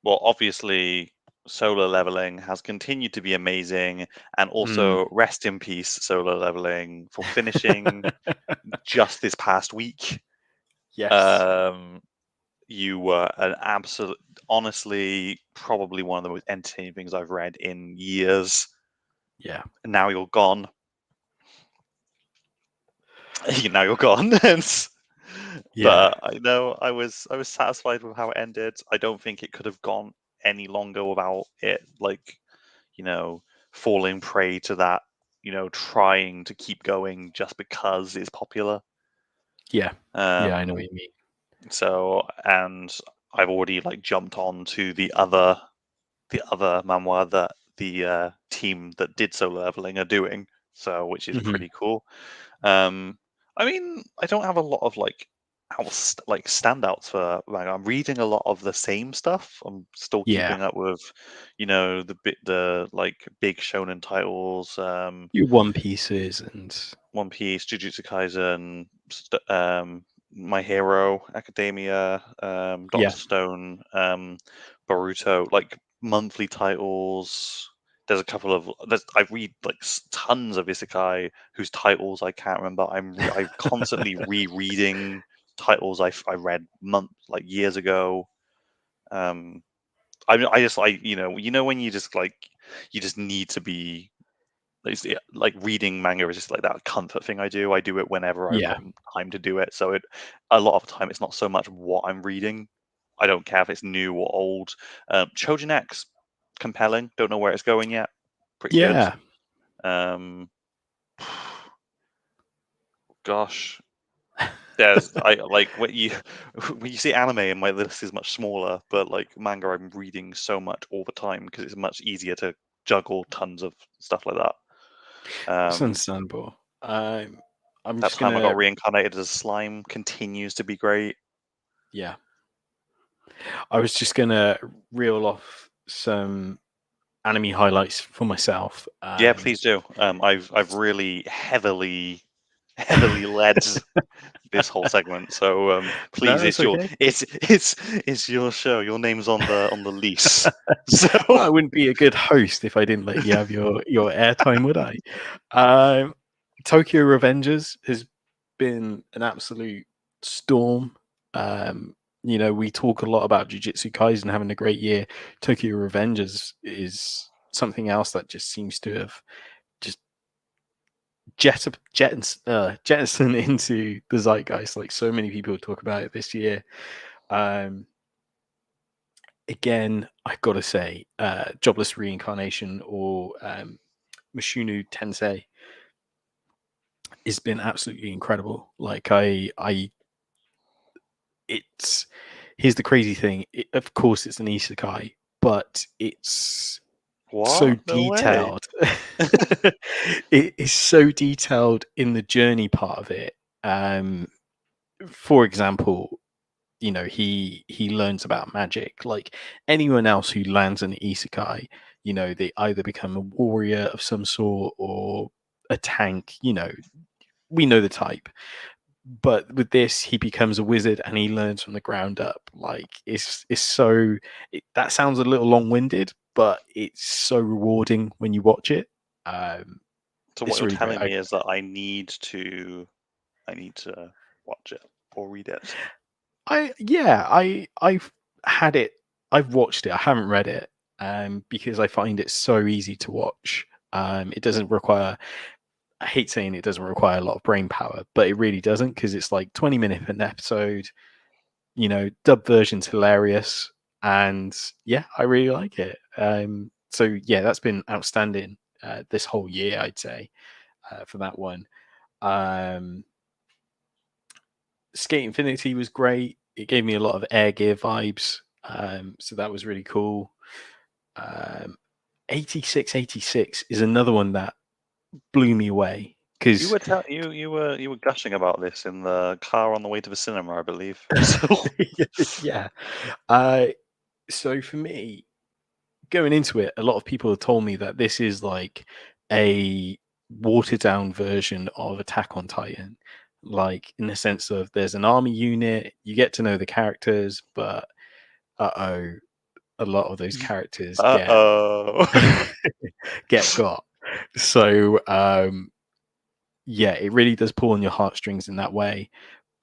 well, obviously, Solar Leveling has continued to be amazing, and Mm. also rest in peace, Solar Leveling, for finishing just this past week. Yes. Um, You were an absolute, honestly, probably one of the most entertaining things I've read in years. Yeah. And now you're gone. Now you're gone. Yeah. But I know I was satisfied with how it ended. I don't think it could have gone any longer without it, like, falling prey to that, trying to keep going just because it's popular. Yeah. Yeah, I know what Um, you mean. so, and I've already like jumped on to the other manhwa that the team that did solo leveling are doing. So, which is Mhm. pretty cool. I mean, I don't have a lot of like standouts for manga. I'm reading a lot of the same stuff. I'm still Yeah. keeping up with, the like big shonen titles. Your One Pieces and One Piece, Jujutsu Kaisen, My Hero Academia, yeah. Doctor Stone, Boruto, like monthly titles. There's a couple of I read like tons of isekai whose titles I can't remember. I'm constantly rereading titles I read years ago. Um, I just like when you just need to be like reading manga is just like that comfort thing I do. I do it whenever I've Yeah. got time to do it. So a lot of the time it's not so much what I'm reading. I don't care if it's new or old. Chojin X, compelling. Don't know where it's going yet. Pretty good. Yeah. Um, gosh, there's I like when you when you see anime and my list is much smaller, but like manga I'm reading so much all the time because it's much easier to juggle tons of stuff like that. It's Um, understandable. I'm That just time I got gonna reincarnated as a slime continues to be great. yeah. I was just gonna reel off some anime highlights for myself. Yeah, please do. I've really heavily led this whole segment, so please, No, it's okay. it's your show. Your name's on the lease. So Well, I wouldn't be a good host if I didn't let you have your airtime, would I? Um, Tokyo Revengers has been an absolute storm. We talk a lot about Jujutsu Kaisen having a great year. Tokyo Revengers is something else that just seems to have just jettison into the zeitgeist. Like so many people talk about it this year. Um, Again, I've got to say, Jobless Reincarnation or Mashunu Tensei has been absolutely incredible. Like it's here's the crazy thing. Of course, it's an isekai, but it's so what? No way. detailed. It is so detailed in the journey part of it. For example, he learns about magic like anyone else who lands an isekai. They either become a warrior of some sort or a tank. We know the type, but with this he becomes a wizard and he learns from the ground up. Like that sounds a little long-winded, but it's so rewarding when you watch it. So what It's you're really great. telling me is that I need to watch it or read it. I've had it. I've watched it. I haven't read it because I find it so easy to watch. It doesn't require. I hate saying it doesn't require a lot of brain power, but it really doesn't because it's like 20 minutes an episode. Dub version's hilarious, and yeah, I really like it. So yeah, that's been outstanding this whole year, I'd say, for that one. Um, Skate Infinity was great. It gave me a lot of Air Gear vibes. So that was really cool. 8686 is another one that blew me away You because were you were gushing about this in the car on the way to the cinema, I believe. So yeah. So for me, going into it, a lot of people have told me that this is like a watered down version of Attack on Titan. Like in the sense of there's an army unit, you get to know the characters, but a lot of those characters uh-oh. get got. So yeah, it really does pull on your heartstrings in that way.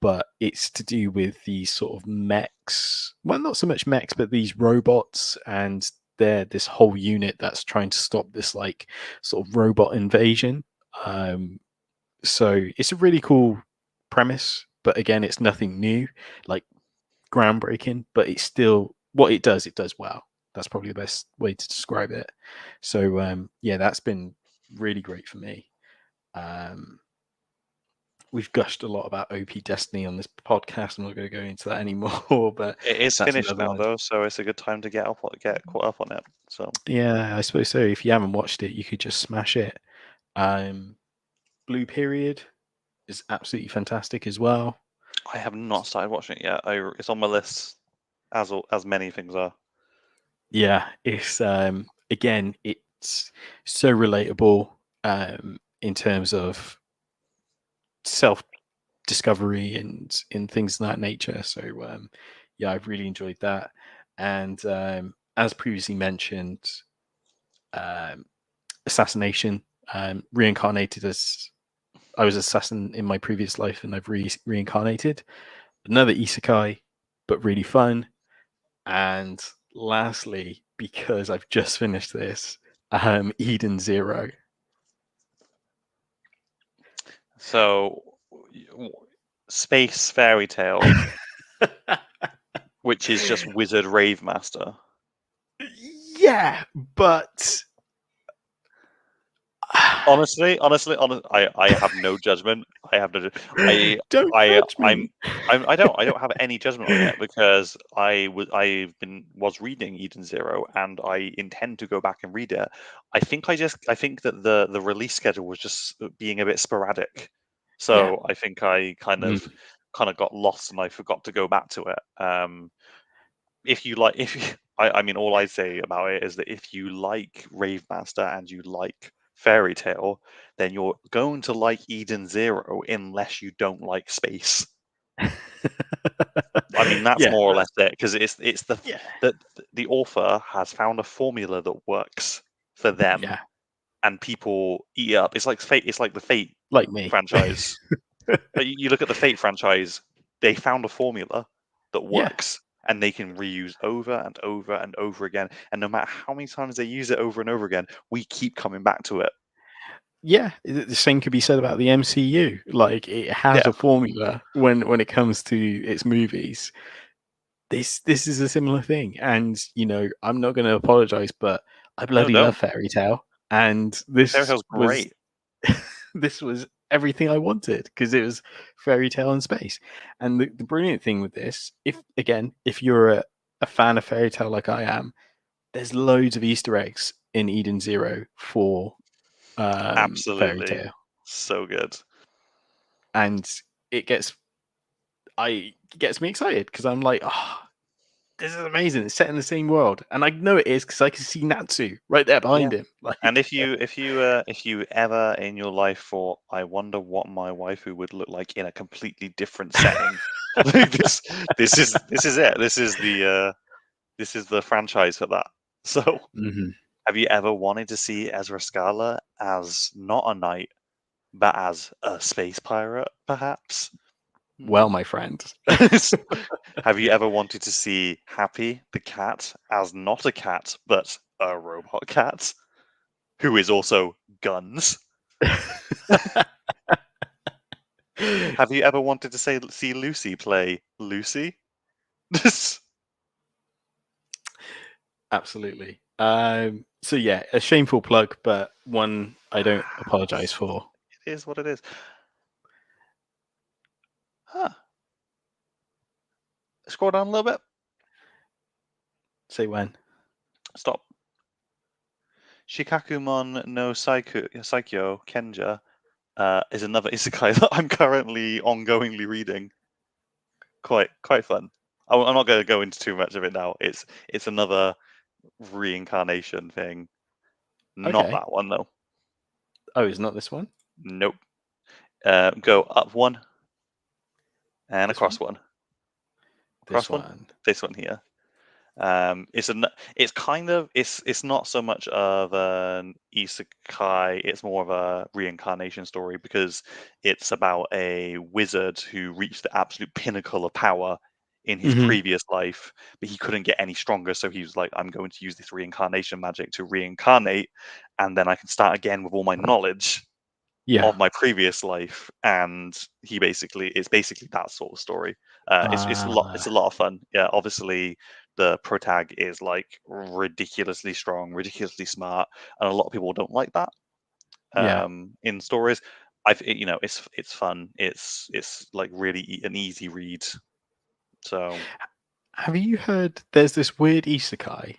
but it's to do with these sort of mechs. Well, not so much mechs, but these robots, and they're this whole unit that's trying to stop this like sort of robot invasion. So it's a really cool premise, but again, it's nothing new, like groundbreaking, but it's still what it does well. That's probably the best way to describe it. So yeah, that's been really great for me. We've gushed a lot about OP Destiny on this podcast. I'm not going to go into that anymore, but It is that's finished another now, one. though, so it's a good time to get caught up on it. So Yeah, I suppose so. If you haven't watched it, you could just smash it. Blue Period is absolutely fantastic as well. I have not started watching it yet. It's on my list, as many things are. Yeah, it's again, it's so relatable in terms of self discovery and in things of that nature. So yeah, I've really enjoyed that. And as previously mentioned, assassination, reincarnated as I was assassin in my previous life, and I've reincarnated. Another isekai, but really fun. And lastly, because I've just finished this, Eden Zero. So, space fairy tale, which is just Wizard Rave Master. Yeah, but Honestly, I have no judgment. I have no. don't judge me. I don't have any judgment on it because was reading Eden Zero and I intend to go back and read it. I think that the release schedule was just being a bit sporadic, so I think I kind of got lost and I forgot to go back to it. I mean, all I'd say about it is that if you like Rave Master and you like Fairy Tale, then you're going to like Eden Zero unless you don't like space. I mean, that's Yeah, more or less it, because it's yeah, the author has found a formula that works for them, yeah, and people eat it up. It's like Fate. It's like the Fate like me. franchise. You look at the Fate franchise; they found a formula that Yeah, works, and they can reuse over and over and over again. And no matter how many times they use it over and over again, we keep coming back to it. yeah. The same could be said about the MCU. Like it has Yeah. a formula when it comes to its movies. This is a similar thing, and you know I'm not going to apologize, but I No, bloody love don't. Fairy Tale, and Fairy this Tale's was great. this was everything I wanted because it was fairy tale in space. And the brilliant thing with this, if you're a fan of fairy tale like I am, there's loads of Easter eggs in Eden Zero for fairy Absolutely. tale, So good. and it gets gets me excited because I'm like, oh, this is amazing. It's set in the same world, and I know it is because I can see Natsu right there Yeah. behind him. Like, And if you ever in your life thought, I wonder what my waifu would look like in a completely different setting, this is it. This is the franchise for that. So, mhm. have you ever wanted to see Ezra Scala as not a knight, but as a space pirate, perhaps? Well, my friend, Have you ever wanted to see Happy the cat as not a cat, but a robot cat, who is also guns? Have you ever wanted to see Lucy play Lucy? Absolutely. So yeah, a shameful plug, but one I don't apologize for. It is what it is. Huh. Scroll down a little bit. Say when. Stop. Shikakumon no Saikyo Kenja is another isekai that I'm currently ongoingly reading. Quite fun. I'm not going to go into too much of it now. It's another reincarnation thing. Not Okay. that one though. Oh, it's not this one? Nope. Go up one and This across one? one. This Across one. one. This one here. It's not so much of an isekai. It's more of a reincarnation story because it's about a wizard who reached the absolute pinnacle of power in his previous life, but he couldn't get any stronger. So he was like, "I'm going to use this reincarnation magic to reincarnate, and then I can start again with all my knowledge Yeah. of my previous life." And it's basically that sort of story. It's a lot of fun. Yeah, obviously the protag is like ridiculously strong, ridiculously smart, and a lot of people don't like that Yeah. in stories. It's fun. It's like really an easy read. So Have you heard there's this weird isekai?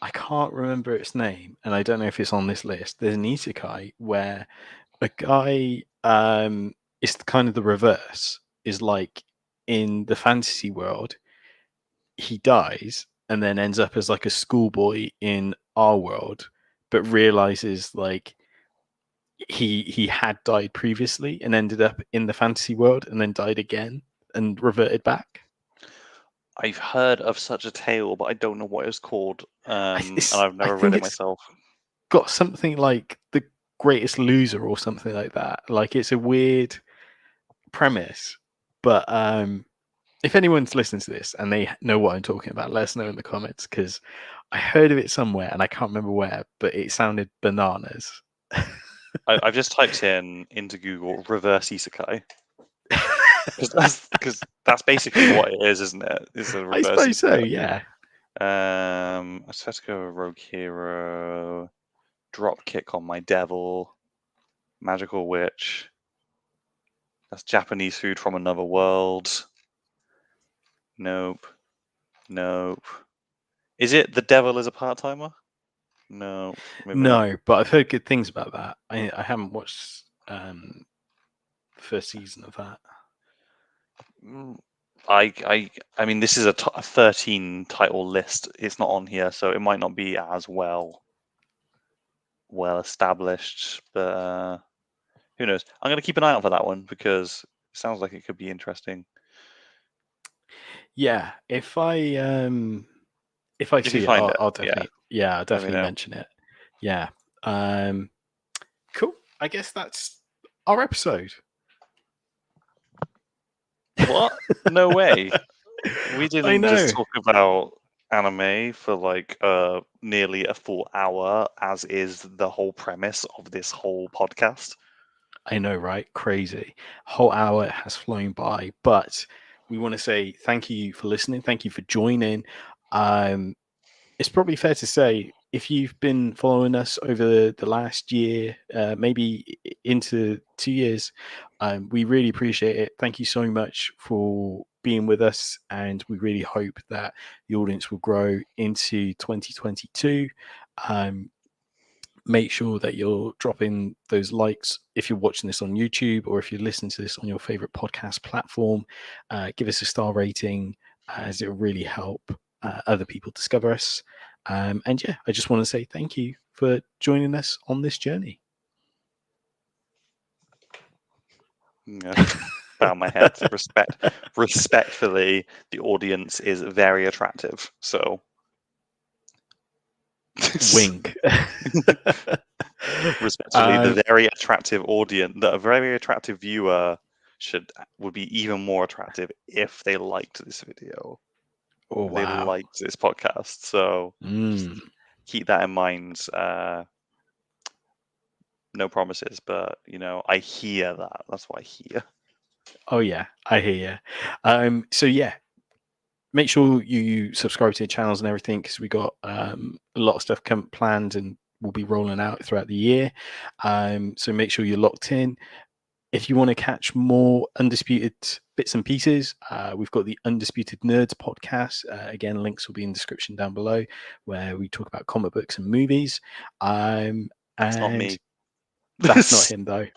I can't remember its name, and I don't know if it's on this list. There's an isekai where a guy is kind of the reverse, is like in the fantasy world, he dies and then ends up as like a schoolboy in our world, but realizes like he had died previously and ended up in the fantasy world and then died again and reverted back. I've heard of such a tale, but I don't know what it's called, and I've I never read think it it's myself. got something like The Greatest Loser or something like that. Like it's a weird premise, but if anyone's listening to this and they know what I'm talking about, let us know in the comments, because I heard of it somewhere and I can't remember where, but it sounded bananas. I've just typed into Google reverse isekai because that's basically what it is, isn't it? It's a I reverse suppose so, isekai. yeah. Setsuko Rogue Hero, Drop Kick on My Devil, Magical Witch. That's Japanese food from another world. Nope. Is it The Devil is a Part-Timer? No, maybe not. No, but I've heard good things about that. I haven't watched the first season of that. I mean, this is a 13 title list. It's not on here, so it might not be as well established. But who knows? I'm going to keep an eye out for that one because it sounds like it could be interesting. Yeah, if I see it, I'll definitely I'll definitely mention it. Yeah. Cool. I guess that's our episode. What? No way. We I didn't know. just talk about anime for like nearly a full hour, as is the whole premise of this whole podcast. I know, right? Crazy. Whole hour has flown by, but we want to say thank you for listening. Thank you for joining. It's probably fair to say if you've been following us over the last year, maybe into 2 years, we really appreciate it. Thank you so much for being with us, and we really hope that the audience will grow into 2022. Make sure that you're dropping those likes if you're watching this on YouTube, or if you're listening to this on your favorite podcast platform. Give us a star rating, as it will really help other people discover us. And yeah, I just want to say thank you for joining us on this journey. Bow my head. Respectfully, the audience is very attractive. So wink. Respectfully, the very attractive audience, a very attractive viewer would be even more attractive if they liked this video. Oh, wow. They wow. liked this podcast. So keep that in mind. No promises, but I hear that. That's what I hear. Oh yeah, I hear you. So yeah, make sure you subscribe to the channels and everything, because we got a lot of stuff planned and will be rolling out throughout the year. So make sure you're locked in. If you want to catch more Undisputed bits and pieces, we've got the Undisputed Nerds Podcast. Again, links will be in the description down below, where we talk about comic books and movies. It's not me. That's not him, though.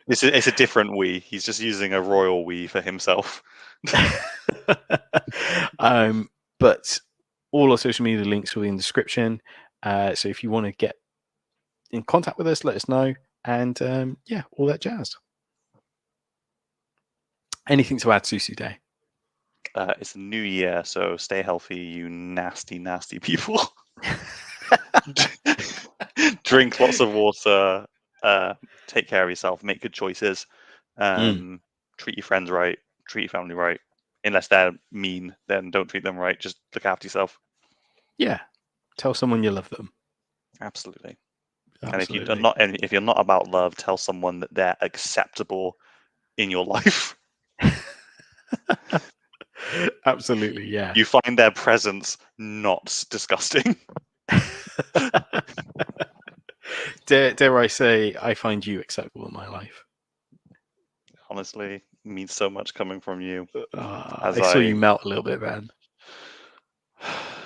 It's a different we. He's just using a royal we for himself. But all our social media links will be in the description. So if you want to get in contact with us, let us know. And yeah, all that jazz. Anything to add, Susude? It's a new year, so stay healthy, you nasty, nasty people. Drink lots of water. Take care of yourself. Make good choices. Treat your friends right. Treat your family right. Unless they're mean, then don't treat them right. Just look after yourself. Yeah. Tell someone you love them. Absolutely. Absolutely. And if you're not about love, tell someone that they're acceptable in your life. Absolutely, yeah. You find their presence not disgusting. Dare I say, I find you acceptable in my life. Honestly, it means so much coming from you. I saw you melt a little bit, man.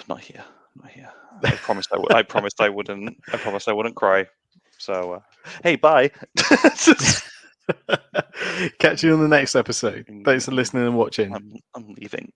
Not here. I promised I wouldn't. I promised I wouldn't cry. So, hey, bye. Catch you on the next episode. Thanks for listening and watching. I'm leaving.